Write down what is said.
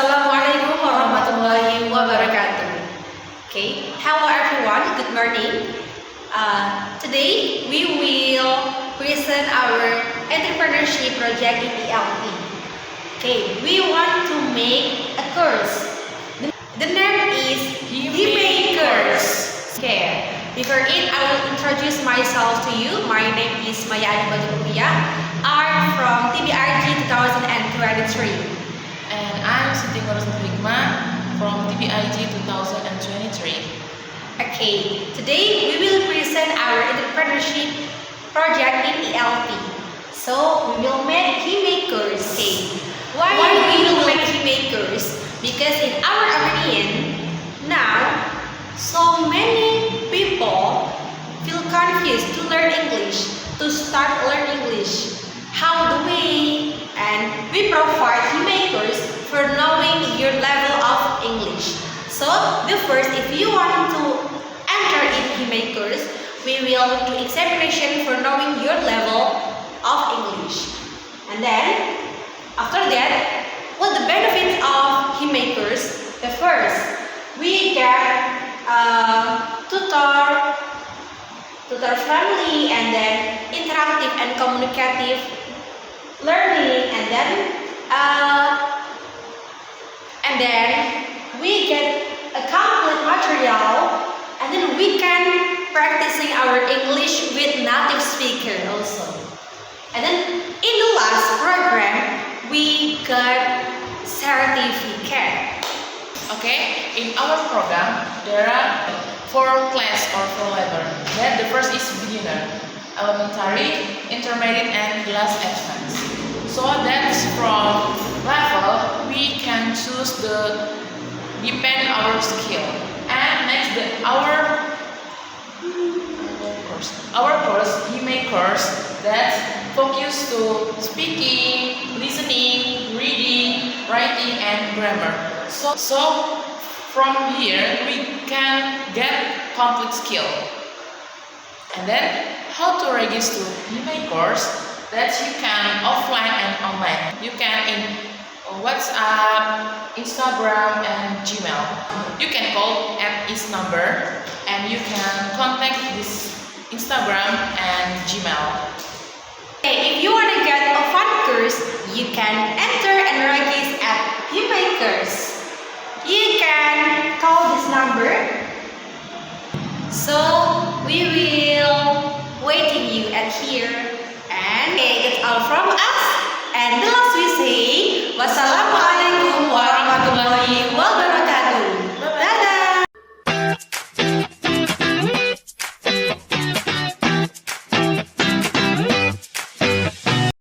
Assalamualaikum warahmatullahi wabarakatuh. Okay, hello everyone, good morning. Today we will present our entrepreneurship project in ELT. Okay, we want to make a course. The name is HeMakers. Okay, before it, I will introduce myself to you. My name is Maya Adibadurupia. I'm from TBRG 2023. And I'm Siti Nurul Hikmah from TBIG 2023. Okay, today we will present our entrepreneurship project in ELT. So we will make HeMakers. Okay. Why we will make HeMakers? Because in our opinion, now so many people feel confused to learn English, to start learn English. How do we? And we provide HeMakers for knowing your level of English. So the first, if you want to enter in HeMakers, we will do examination for knowing your level of English. And then after that, what the benefits of HeMakers? The first, we get tutor friendly, and then interactive and communicative learning, and then we get a complete material, and then we can practicing our English with native speaker also. And then in the last program we got certificate. Okay, in our program there are 4 class or 4 level. Then the first is beginner, elementary, intermediate, and class advanced. So that's from level we can choose the depend our skill. And next our course HeMakers that focus to speaking, listening, reading, writing, and grammar. So from here we can get complete skill. And then how to register HeMakers? That you can offline and online. You can in WhatsApp, Instagram, and Gmail. You can call at this number, and you can contact this Instagram and Gmail. Okay, if you want to get a fun course, you can enter and register